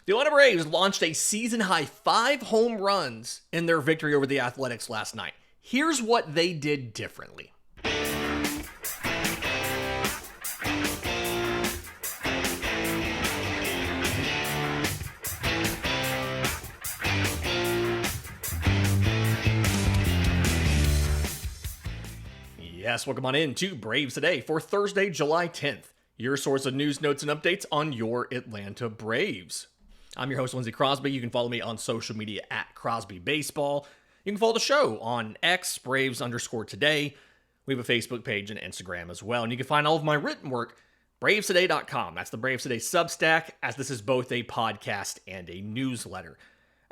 The Atlanta Braves launched a season-high 5 home runs in their victory over the Athletics last night. Here's what they did differently. Yes, welcome on in to Braves Today for Thursday, July 10th. Your source of news, notes, and updates on your Atlanta Braves. I'm your host, Lindsay Crosby. You can follow me on social media at Crosby Baseball. You can follow the show on X, Braves_today. We have a Facebook page and Instagram as well. And you can find all of my written work, bravestoday.com. That's the Braves Today Substack, as this is both a podcast and a newsletter.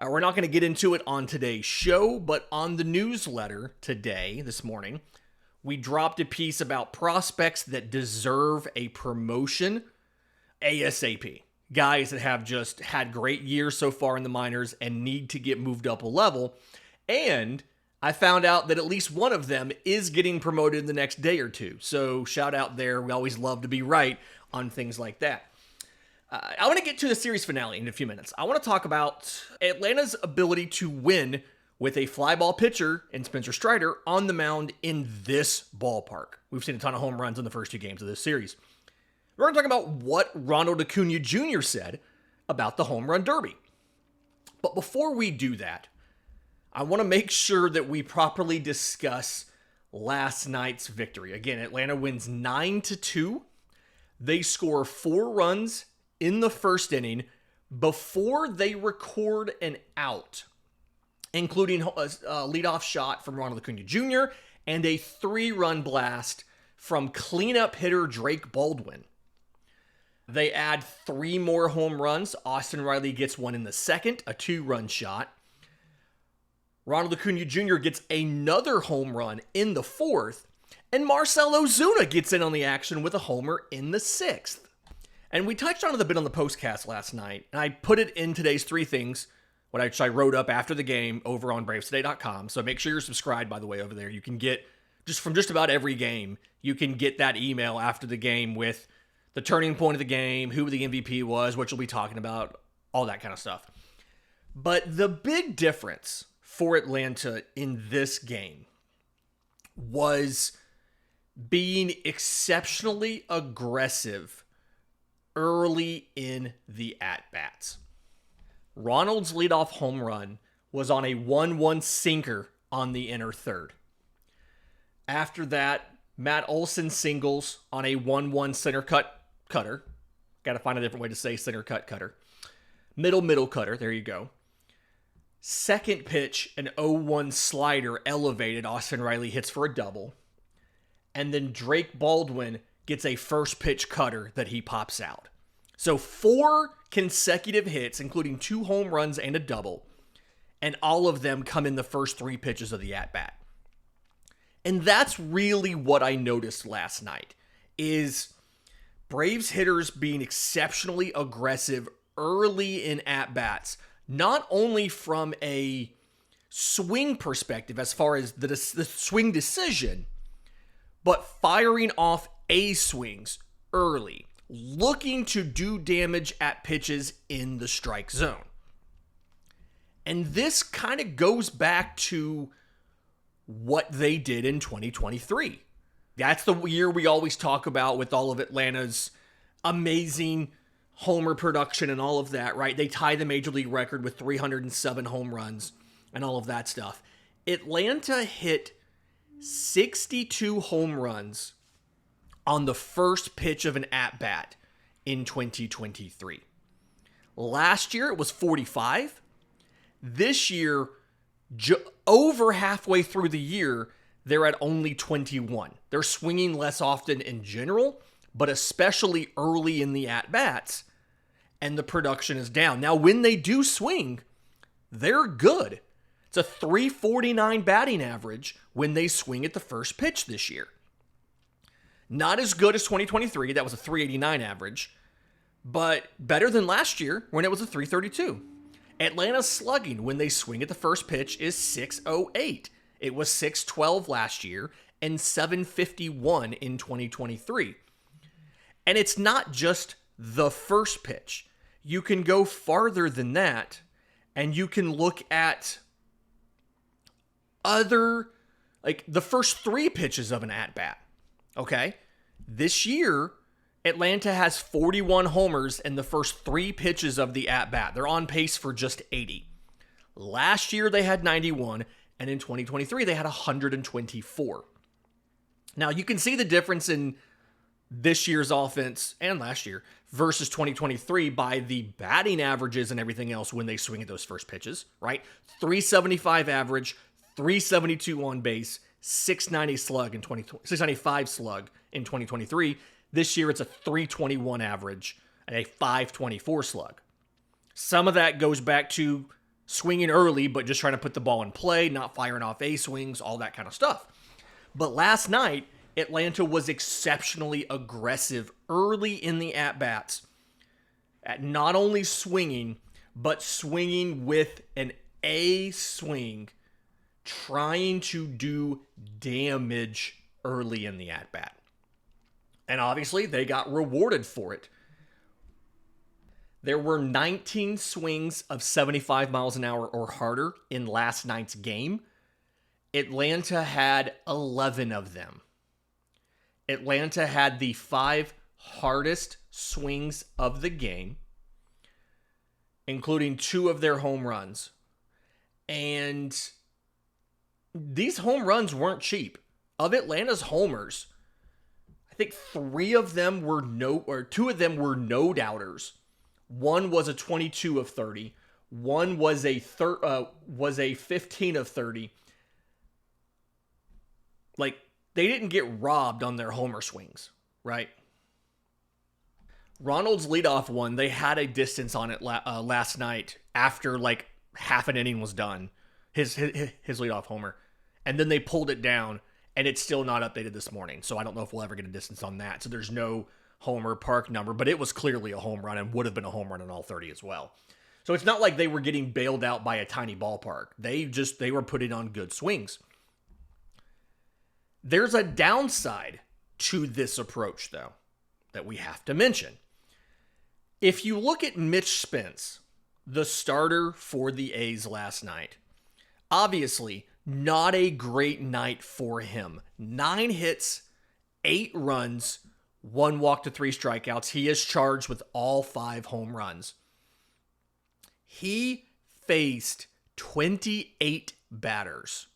We're not going to get into it on today's show, but on the newsletter today, this morning, we dropped a piece about prospects that deserve a promotion ASAP. Guys that have just had great years so far in the minors and need to get moved up a level. And I found out that at least one of them is getting promoted in the next day or two. So shout out there. We always love to be right on things like that. I want to get to the series finale in a few minutes. I want to talk about Atlanta's ability to win with a fly ball pitcher in Spencer Strider on the mound in this ballpark. We've seen a ton of home runs in the first 2 games of this series. We're going to talk about what Ronald Acuña Jr. said about the home run derby. But before we do that, I want to make sure that we properly discuss last night's victory. Again, Atlanta wins 9-2. They score 4 runs in the first inning before they record an out, including a leadoff shot from Ronald Acuña Jr. and a 3-run blast from cleanup hitter Drake Baldwin. They add 3 more home runs. Austin Riley gets one in the second, a 2-run shot. Ronald Acuña Jr. gets another home run in the 4th, and Marcell Ozuna gets in on the action with a homer in the 6th. And we touched on it a bit on the postcast last night, and I put it in today's 3 things, which I wrote up after the game over on bravestoday.com. So make sure you're subscribed, by the way, over there. You can get, from just about every game, you can get that email after the game with the turning point of the game, who the MVP was, what you'll be talking about, all that kind of stuff. But the big difference for Atlanta in this game was being exceptionally aggressive early in the at-bats. Ronald's leadoff home run was on a 1-1 sinker on the inner third. After that, Matt Olson singles on a 1-1 center cutter. Got to find a different way to say center cutter. Middle cutter. There you go. Second pitch, an 0-1 slider elevated. Austin Riley hits for a double. And then Drake Baldwin gets a first pitch cutter that he pops out. So 4 consecutive hits, including 2 home runs and a double. And all of them come in the first 3 pitches of the at-bat. And that's really what I noticed last night, is Braves hitters being exceptionally aggressive early in at-bats, not only from a swing perspective as far as the swing decision, but firing off A swings early, looking to do damage at pitches in the strike zone. And this kind of goes back to what they did in 2023. That's the year we always talk about with all of Atlanta's amazing homer production and all of that, right? They tie the major league record with 307 home runs and all of that stuff. Atlanta hit 62 home runs on the first pitch of an at-bat in 2023. Last year, it was 45. This year, over halfway through the year, they're at only 21. They're swinging less often in general, but especially early in the at-bats, and the production is down. Now, when they do swing, they're good. It's a .349 batting average when they swing at the first pitch this year. Not as good as 2023. That was a .389 average, but better than last year when it was a .332. Atlanta's slugging when they swing at the first pitch is .608. It was .612 last year and .751 in 2023. And it's not just the first pitch. you can go farther than that, and you can look at other, like the first 3 pitches of an at-bat. Okay? This year, Atlanta has 41 homers in the first 3 pitches of the at-bat. They're on pace for just 80. Last year, they had 91, and in 2023, they had 124. Now, you can see the difference in this year's offense and last year versus 2023 by the batting averages and everything else when they swing at those first pitches, right? 375 average, 372 on base, 690 slug in 695 slug in 2023. This year it's a 321 average and a 524 slug. Some of that goes back to swinging early, but just trying to put the ball in play, not firing off A swings, all that kind of stuff. But last night, Atlanta was exceptionally aggressive early in the at-bats at not only swinging, but swinging with an A swing, trying to do damage early in the at-bat. And obviously, they got rewarded for it. There were 19 swings of 75 miles an hour or harder in last night's game. Atlanta had 11 of them. Atlanta had the 5 hardest swings of the game, including 2 of their home runs. And these home runs weren't cheap. Of Atlanta's homers, I think 2 of them were no-doubters. One was a 22 of 30. One was a 15 of 30. Like, they didn't get robbed on their homer swings, right? Ronald's leadoff one, they had a distance on it last night after like half an inning was done, his leadoff homer. And then they pulled it down, and it's still not updated this morning. So I don't know if we'll ever get a distance on that. So there's no homer park number, but it was clearly a home run and would have been a home run in all 30 as well. So it's not like they were getting bailed out by a tiny ballpark. They were putting on good swings. There's a downside to this approach, though, that we have to mention. If you look at Mitch Spence, the starter for the A's last night, obviously not a great night for him. 9 hits, 8 runs, 1 walk to 3 strikeouts. He is charged with all 5 home runs. He faced 28 batters,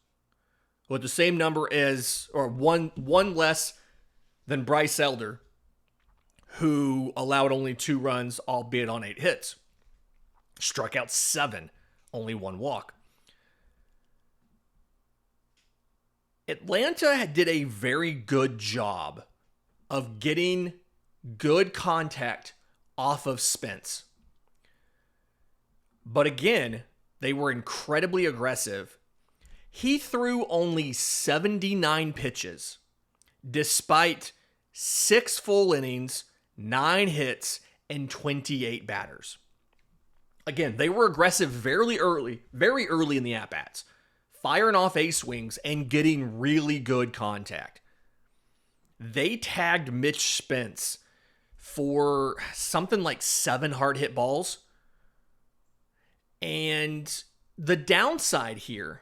with the same number as, or one less than Bryce Elder, who allowed only 2 runs, albeit on 8 hits. Struck out 7, only 1 walk. Atlanta did a very good job of getting good contact off of Spence. But again, they were incredibly aggressive. He threw only 79 pitches, despite 6 full innings, 9 hits, and 28 batters. Again, they were aggressive very early in the at-bats, firing off A swings and getting really good contact. They tagged Mitch Spence for something like 7 hard hit balls. And the downside here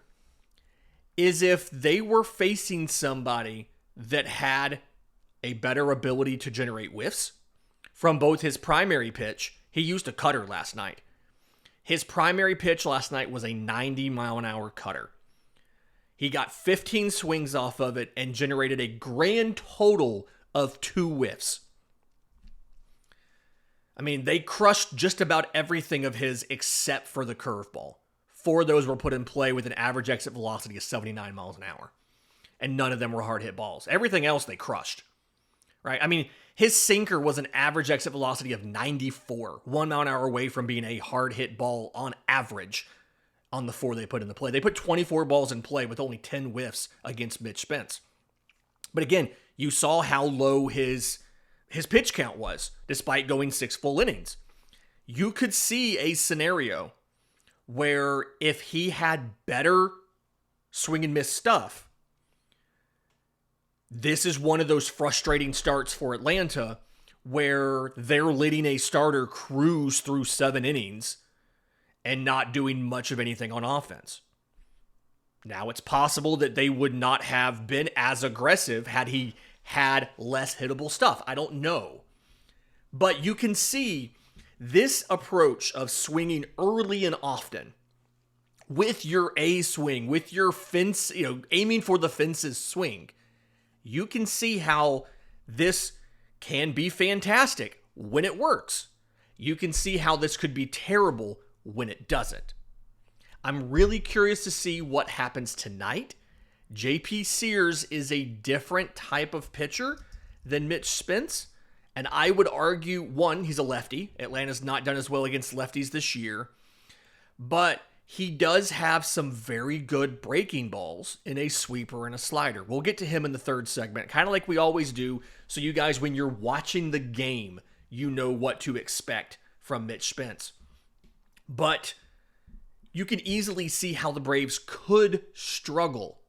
is if they were facing somebody that had a better ability to generate whiffs from both his primary pitch. He used a cutter last night. His primary pitch last night was a 90-mile-an-hour cutter. He got 15 swings off of it and generated a grand total of 2 whiffs. I mean, they crushed just about everything of his except for the curveball. 4 of those were put in play with an average exit velocity of 79 miles an hour. And none of them were hard hit balls. Everything else they crushed. Right? I mean, his sinker was an average exit velocity of 94. 1 mile an hour away from being a hard hit ball on average on the 4 they put in the play. They put 24 balls in play with only 10 whiffs against Mitch Spence. But again, you saw how low his pitch count was, despite going 6 full innings. You could see a scenario where if he had better swing and miss stuff, this is one of those frustrating starts for Atlanta where they're letting a starter cruise through 7 innings and not doing much of anything on offense. Now, it's possible that they would not have been as aggressive had he had less hittable stuff. I don't know. But you can see this approach of swinging early and often with your A swing, with your fence, aiming for the fences swing. You can see how this can be fantastic when it works. You can see how this could be terrible when it doesn't. I'm really curious to see what happens tonight. JP Sears is a different type of pitcher than Mitch Spence. And I would argue, one, he's a lefty. Atlanta's not done as well against lefties this year. But he does have some very good breaking balls in a sweeper and a slider. We'll get to him in the third segment, kind of like we always do. So you guys, when you're watching the game, you know what to expect from Mitch Spence. But you can easily see how the Braves could struggle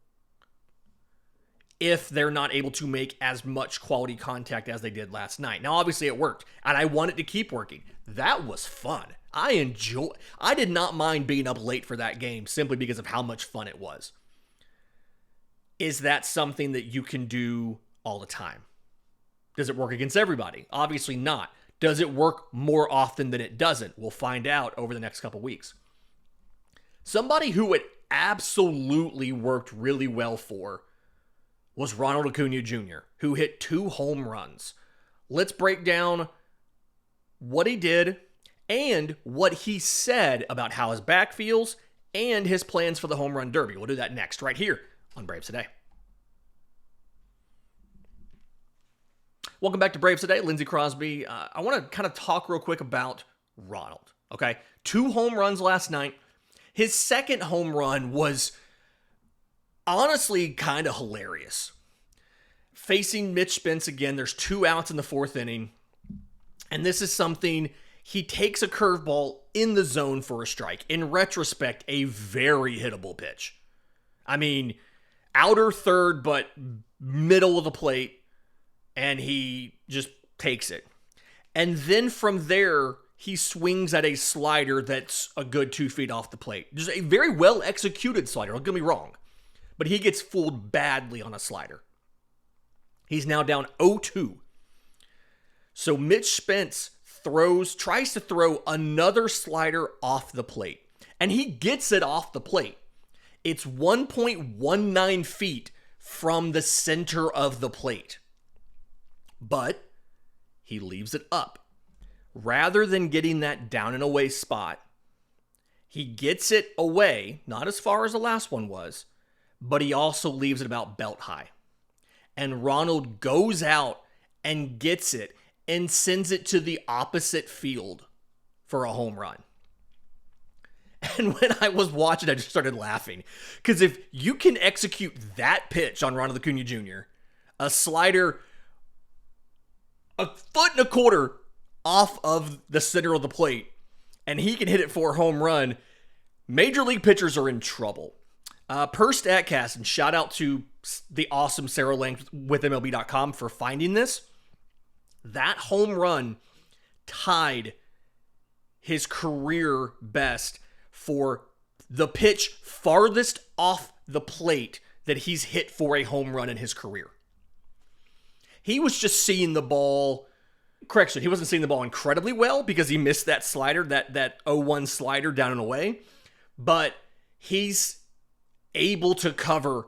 if they're not able to make as much quality contact as they did last night. Now, obviously it worked, and I want it to keep working. That was fun. I did not mind being up late for that game simply because of how much fun it was. Is that something that you can do all the time? Does it work against everybody? Obviously not. Does it work more often than it doesn't? We'll find out over the next couple weeks. Somebody who it absolutely worked really well for was Ronald Acuña Jr., who hit 2 home runs. Let's break down what he did and what he said about how his back feels and his plans for the home run derby. We'll do that next, right here on Braves Today. Welcome back to Braves Today. Lindsay Crosby. I want to kind of talk real quick about Ronald, okay? 2 home runs last night. His second home run was honestly kind of hilarious. Facing Mitch Spence again, there's 2 outs in the 4th inning. And this is something, he takes a curveball in the zone for a strike. In retrospect, a very hittable pitch. I mean, outer third, but middle of the plate. And he just takes it. And then from there, he swings at a slider that's a good 2 feet off the plate. Just a very well-executed slider, don't get me wrong. But he gets fooled badly on a slider. He's now down 0-2. So Mitch Spence tries to throw another slider off the plate. And he gets it off the plate. It's 1.19 feet from the center of the plate. But he leaves it up. Rather than getting that down and away spot, he gets it away, not as far as the last one was, but he also leaves it about belt high. And Ronald goes out and gets it and sends it to the opposite field for a home run. And when I was watching, I just started laughing. Because if you can execute that pitch on Ronald Acuña Jr., a slider 1.25 feet off of the center of the plate, and he can hit it for a home run, major league pitchers are in trouble. Per StatCast, and shout out to the awesome Sarah Lang with MLB.com for finding this, that home run tied his career best for the pitch farthest off the plate that he's hit for a home run in his career. He was just seeing the ball. Correction, he wasn't seeing the ball incredibly well because he missed that slider, that 0-1 slider down and away. But he's able to cover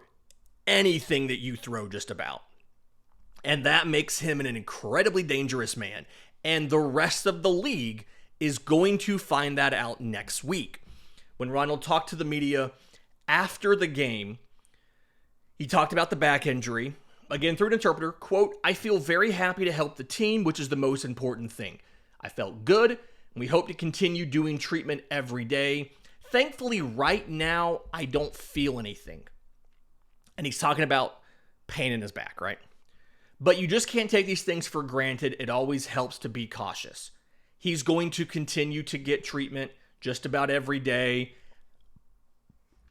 anything that you throw just about. And that makes him an incredibly dangerous man. And the rest of the league is going to find that out next week. When Ronald talked to the media after the game, he talked about the back injury. Again, through an interpreter, quote, "I feel very happy to help the team, which is the most important thing. I felt good, and we hope to continue doing treatment every day. Thankfully, right now, I don't feel anything." And he's talking about pain in his back, right? But you just can't take these things for granted. It always helps to be cautious. He's going to continue to get treatment just about every day.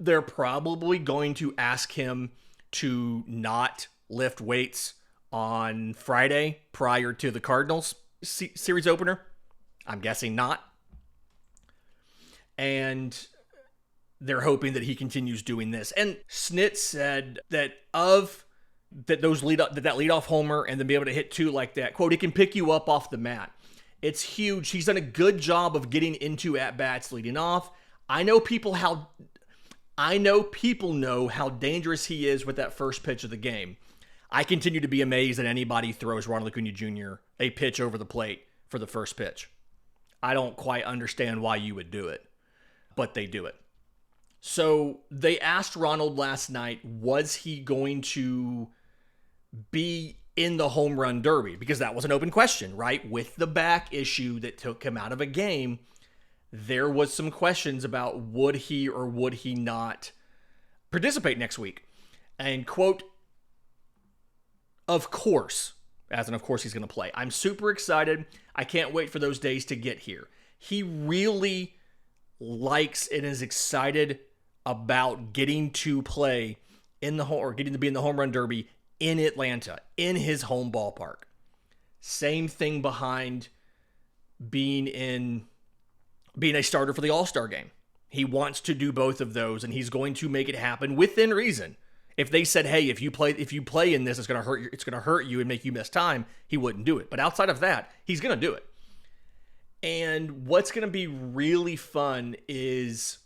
They're probably going to ask him to not lift weights on Friday prior to the Cardinals. series opener? I'm guessing not. And they're hoping that he continues doing this. And Snit said that that leadoff homer and then be able to hit 2 like that, quote, "He can pick you up off the mat. It's huge. He's done a good job of getting into at-bats leading off. I know people know how dangerous he is with that first pitch of the game. I continue to be amazed that anybody throws Ronald Acuña Jr. a pitch over the plate for the first pitch. I don't quite understand why you would do it, but they do it." So they asked Ronald last night, was he going to be in the home run derby? Because that was an open question, right? With the back issue that took him out of a game, there was some questions about would he or would he not participate next week. And quote, "Of course," as in of course he's going to play. "I'm super excited. I can't wait for those days to get here." He really likes and is excited about getting to play in the home, or getting to be in the home run derby in Atlanta, in his home ballpark. Same thing behind being a starter for the All-Star game. He wants to do both of those, and he's going to make it happen within reason. If they said, "Hey, if you play in this, it's going to hurt you and make you miss time," he wouldn't do it. But outside of that, he's going to do it. And what's going to be really fun is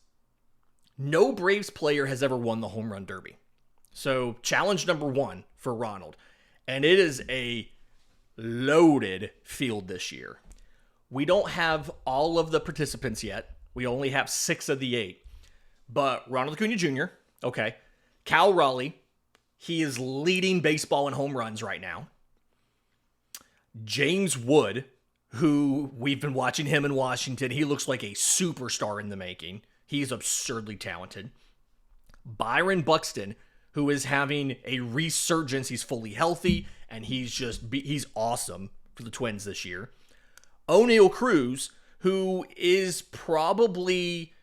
no Braves player has ever won the home run derby. So challenge number 1 for Ronald. And it is a loaded field this year. We don't have all of the participants yet. We only have 6 of the 8. But Ronald Acuña Jr., okay. Cal Raleigh, he is leading baseball in home runs right now. James Wood, who we've been watching him in Washington. He looks like a superstar in the making. He's absurdly talented. Byron Buxton, who is having a resurgence. He's fully healthy, and he's awesome for the Twins this year. O'Neal Cruz, who is probably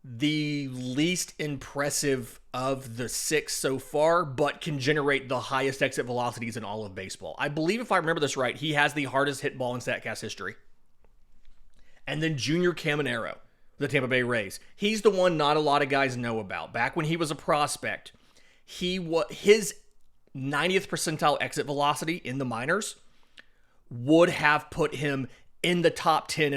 the least impressive of the 6 so far, but can generate the highest exit velocities in all of baseball. I believe, if I remember this right, he has the hardest hit ball in StatCast history. And then Junior Caminero, the Tampa Bay Rays. He's the one not a lot of guys know about. Back when he was a prospect, his 90th percentile exit velocity in the minors would have put him in the top 10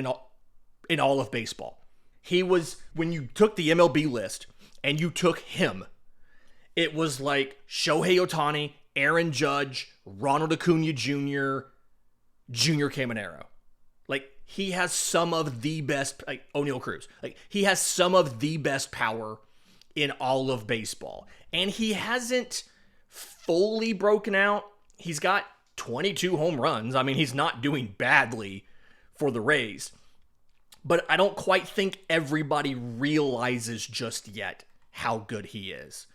in all of baseball. He was, when you took the MLB list and you took him, it was like Shohei Ohtani, Aaron Judge, Ronald Acuña Jr., Junior Caminero. Like, he has some of the best, like O'Neal Cruz. Like, he has some of the best power in all of baseball. And he hasn't fully broken out. He's got 22 home runs. I mean, he's not doing badly for the Rays. But I don't quite think everybody realizes just yet how good he is.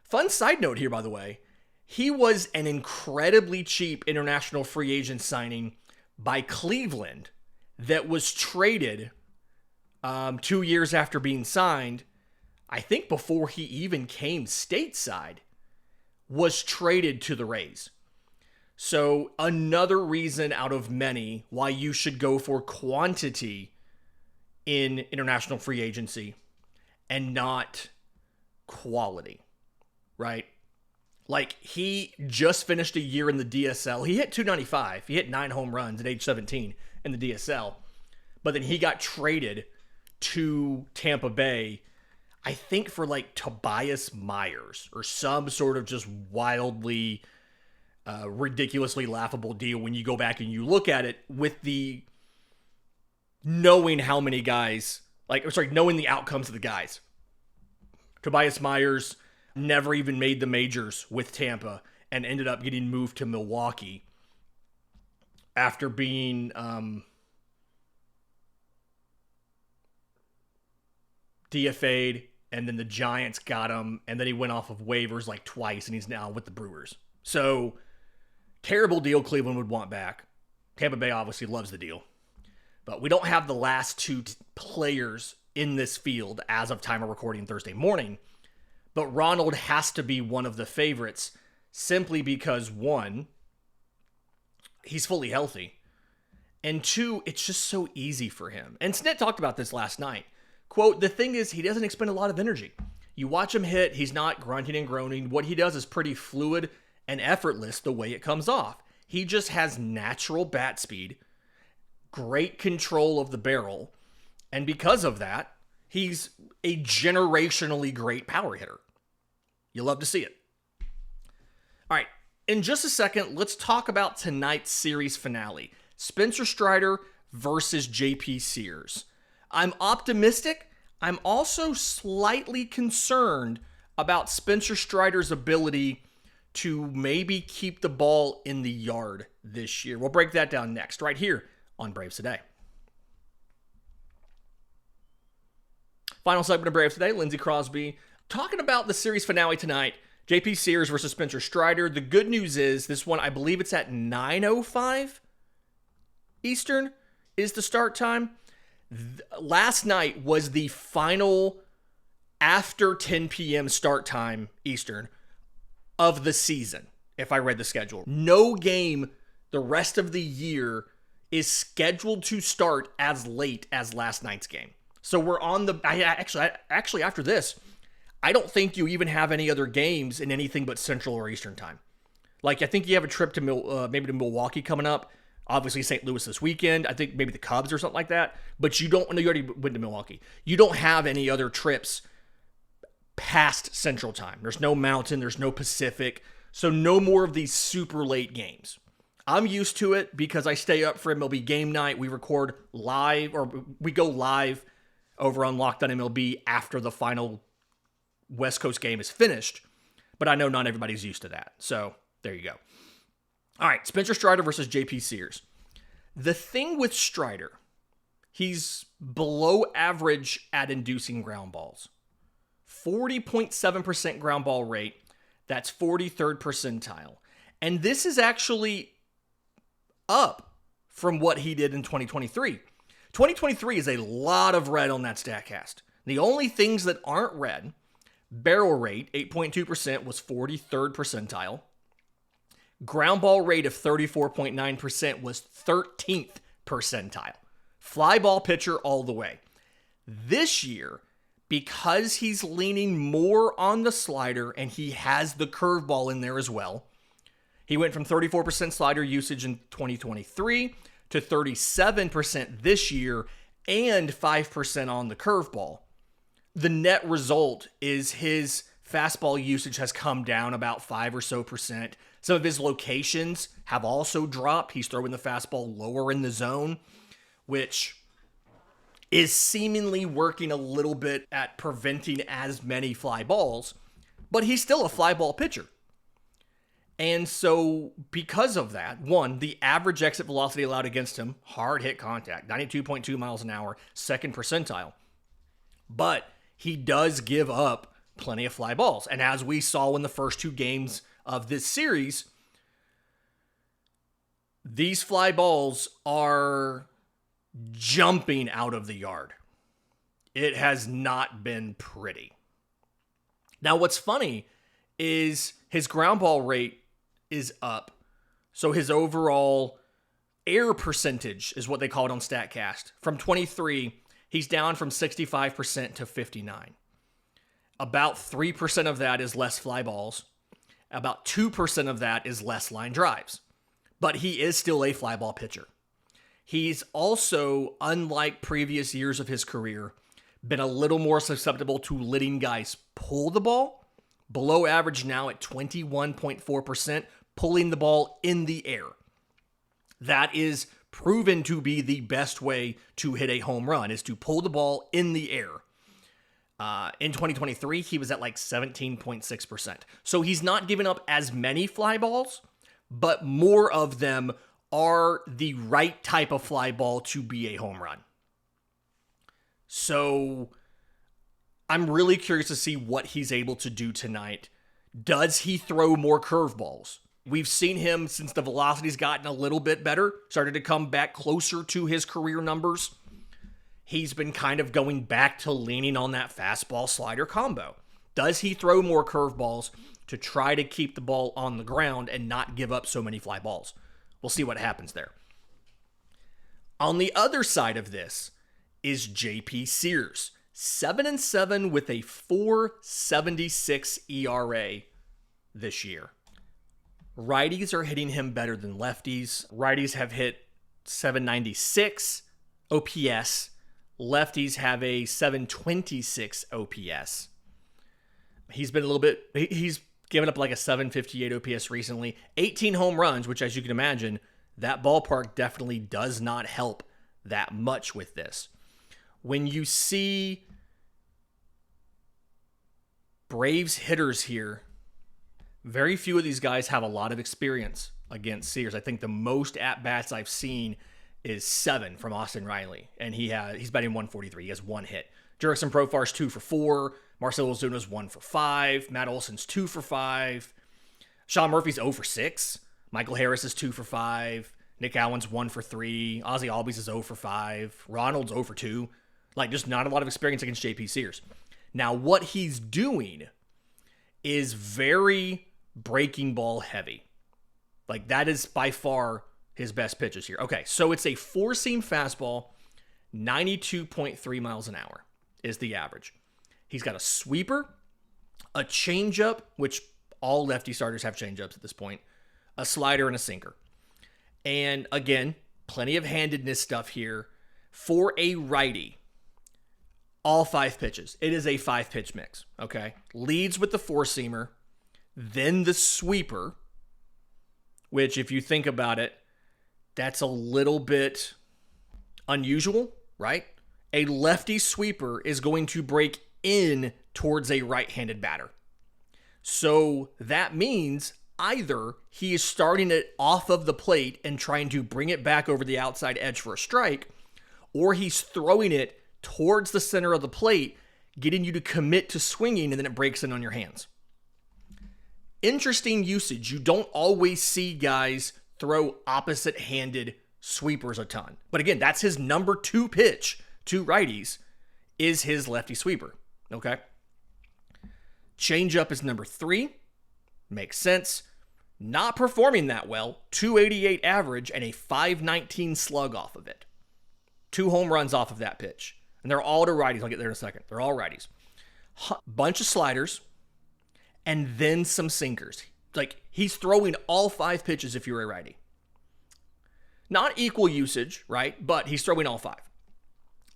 Fun side note here, by the way. He was an incredibly cheap international free agent signing by Cleveland that was traded 2 years after being signed. I think before he even came stateside, was traded to the Rays. So another reason out of many why you should go for quantity in international free agency and not quality, right? Like, he just finished a year in the DSL. He hit 295. He hit 9 home runs at age 17 in the DSL. But then he got traded to Tampa Bay, I think for like Tobias Myers or some sort of just wildly, ridiculously laughable deal when you go back and you look at it with the knowing how many guys, knowing the outcomes of the guys. Tobias Myers never even made the majors with Tampa and ended up getting moved to Milwaukee after being DFA'd, and then the Giants got him, and then he went off of waivers like twice, and he's now with the Brewers. So, terrible deal Cleveland would want back. Tampa Bay obviously loves the deal. But we don't have the last 2 players in this field as of time of recording Thursday morning. But Ronald has to be one of the favorites simply because, one, he's fully healthy. And two, it's just so easy for him. And Snit talked about this last night. Quote, the thing is, he doesn't expend a lot of energy. You watch him hit, he's not grunting and groaning. What he does is pretty fluid and effortless the way it comes off. He just has natural bat speed, great control of the barrel, and because of that, he's a generationally great power hitter. You love to see it. All right, in just a second, let's talk about tonight's series finale. Spencer Strider versus JP Sears. I'm optimistic. I'm also slightly concerned about Spencer Strider's ability to maybe keep the ball in the yard this year. We'll break that down next, right here on Braves Today. Final segment of Braves Today, Lindsay Crosby talking about the series finale tonight, JP Sears versus Spencer Strider. The good news is this one, I believe it's at 9:05 Eastern is the start time. Last night was the final after 10 p.m. start time Eastern of the season, if I read the schedule. No game the rest of the year is scheduled to start as late as last night's game. So we're on the... Actually, after this, I don't think you even have any other games in anything but Central or Eastern time. Like, I think you have a trip to maybe to Milwaukee coming up. Obviously, St. Louis this weekend. I think maybe the Cubs or something like that. But you don't... No, you already went to Milwaukee. You don't have any other trips past Central time. There's no Mountain. There's no Pacific. So no more of these super late games. I'm used to it because I stay up for MLB Game Night. We record live, or we go live over on Locked On MLB after the final West Coast game is finished. But I know not everybody's used to that. So there you go. All right, Spencer Strider versus JP Sears. The thing with Strider, he's below average at inducing ground balls. 40.7% ground ball rate. That's 43rd percentile. And this is actually up from what he did in 2023. 2023 is a lot of red on that StatCast. The only things that aren't red, barrel rate, 8.2%, was 43rd percentile. Ground ball rate of 34.9% was 13th percentile. Fly ball pitcher all the way. This year, because he's leaning more on the slider and he has the curveball in there as well, he went from 34% slider usage in 2023 to 37% this year and 5% on the curveball. The net result is his fastball usage has come down about 5 or so percent. Some of his locations have also dropped. He's throwing the fastball lower in the zone, which is seemingly working a little bit at preventing as many fly balls, but he's still a fly ball pitcher. And so because of that, one, the average exit velocity allowed against him, hard hit contact, 92.2 miles an hour, 2nd percentile. But he does give up plenty of fly balls. And as we saw in the first 2 games of this series, these fly balls are jumping out of the yard. It has not been pretty. Now, what's funny is his ground ball rate is up. So his overall air percentage is what they call it on StatCast. From 23, he's down from 65% to 59. About 3% of that is less fly balls. About 2% of that is less line drives. But he is still a fly ball pitcher. He's also, unlike previous years of his career, been a little more susceptible to letting guys pull the ball. Below average now at 21.4%, pulling the ball in the air. That is proven to be the best way to hit a home run, is to pull the ball in the air. In 2023, he was at like 17.6%. So he's not giving up as many fly balls, but more of them are the right type of fly ball to be a home run. So I'm really curious to see what he's able to do tonight. Does he throw more curveballs? We've seen him, since the velocity's gotten a little bit better, started to come back closer to his career numbers. He's been kind of going back to leaning on that fastball slider combo. Does he throw more curveballs to try to keep the ball on the ground and not give up so many fly balls? We'll see what happens there. On the other side of this is JP Sears, 7-7 with a 4.76 ERA this year. Righties are hitting him better than lefties. Righties have hit 796 OPS. Lefties have a 726 OPS. He's given up like a 758 OPS recently. 18 home runs, which, as you can imagine, that ballpark definitely does not help that much with this. When you see Braves hitters here, very few of these guys have a lot of experience against Sears. I think the most at-bats I've seen is 7 from Austin Riley, and he's batting 143. He has 1 hit. Jurickson Profar's 2 for 4. Marcell Ozuna's 1 for 5. Matt Olson's 2 for 5. Sean Murphy's 0 for 6. Michael Harris is 2 for 5. Nick Allen's 1 for 3. Ozzie Albies is 0 for 5. Ronald's 0 for 2. Like, just not a lot of experience against JP Sears. Now, what he's doing is very breaking ball heavy. Like, that is by far his best pitches here. Okay, so it's a 4-seam fastball, 92.3 miles an hour is the average. He's got a sweeper, a changeup, which all lefty starters have changeups at this point, a slider, and a sinker. And again, plenty of handedness stuff here for a righty. All 5 pitches. It is a 5-pitch mix, okay? Leads with the 4-seamer, then the sweeper, which if you think about it, that's a little bit unusual, right? A lefty sweeper is going to break in towards a right-handed batter. So that means either he is starting it off of the plate and trying to bring it back over the outside edge for a strike, or he's throwing it towards the center of the plate, getting you to commit to swinging, and then it breaks in on your hands. Interesting usage. You don't always see guys throw opposite-handed sweepers a ton. But again, that's his number 2 pitch to righties, is his lefty sweeper. Okay? Changeup is number 3. Makes sense. Not performing that well. 288 average and a 519 slug off of it. 2 home runs off of that pitch. And they're all to righties. I'll get there in a second. They're all righties. Bunch of sliders and then some sinkers. Like, he's throwing all 5 pitches if you're a righty. Not equal usage, right? But he's throwing all 5.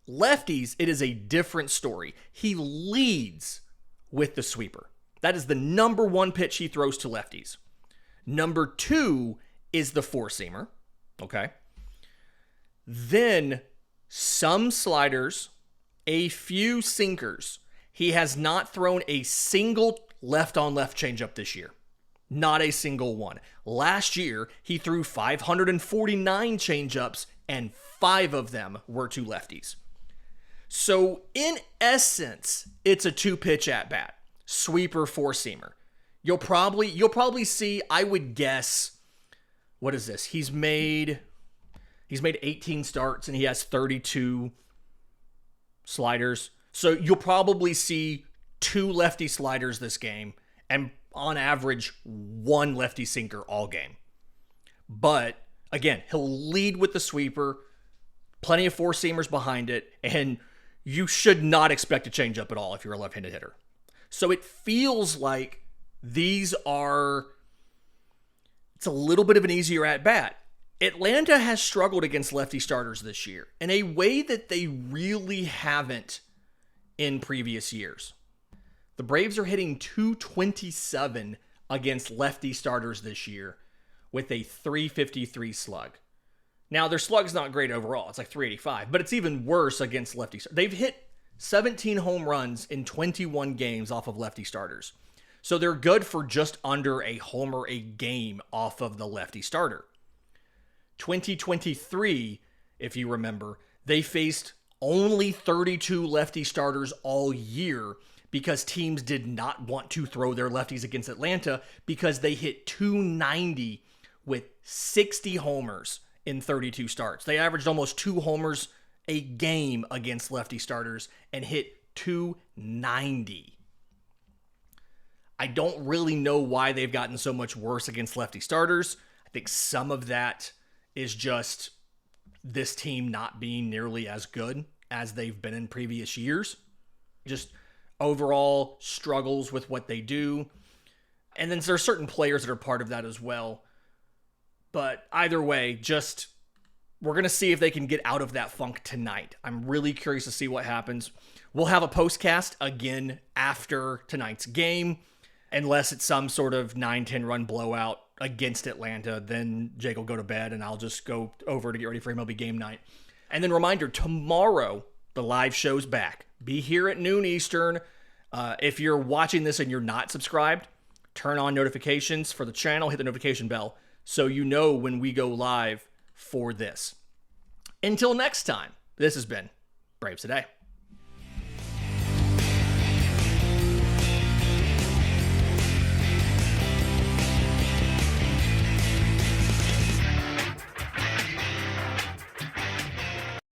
Lefties, it is a different story. He leads with the sweeper. That is the number 1 pitch he throws to lefties. Number 2 is the 4-seamer. Okay. Then some sliders, a few sinkers. He has not thrown a single left-on-left changeup this year. Not a single one. Last year, he threw 549 changeups, and 5 of them were to lefties. So, in essence, it's a 2-pitch at-bat. Sweeper, 4-seamer. You'll probably see, I would guess, what is this? He's made 18 starts, and he has 32 sliders. So, you'll probably see 2 lefty sliders this game, and on average, 1 lefty sinker all game. But again, he'll lead with the sweeper, plenty of 4-seamers behind it, and you should not expect a changeup at all if you're a left-handed hitter. So it feels like it's a little bit of an easier at-bat. Atlanta has struggled against lefty starters this year in a way that they really haven't in previous years. The Braves are hitting .227 against lefty starters this year with a .353 slug. Now, their slug's not great overall. It's like .385, but it's even worse against lefty starters. They've hit 17 home runs in 21 games off of lefty starters. So they're good for just under a homer a game off of the lefty starter. 2023, if you remember, they faced only 32 lefty starters all year because teams did not want to throw their lefties against Atlanta because they hit .290 with 60 homers in 32 starts. They averaged almost 2 homers a game against lefty starters and hit .290. I don't really know why they've gotten so much worse against lefty starters. I think some of that is just this team not being nearly as good as they've been in previous years. Just overall struggles with what they do. And then there are certain players that are part of that as well. But either way, we're going to see if they can get out of that funk tonight. I'm really curious to see what happens. We'll have a postcast again after tonight's game, unless it's some sort of 9-10 run blowout against Atlanta. Then Jake will go to bed and I'll just go over to get ready for MLB game night. And then reminder, tomorrow, the live show's back. Be here at noon Eastern. If you're watching this and you're not subscribed, turn on notifications for the channel, hit the notification bell so you know when we go live for this. Until next time, this has been Braves Today.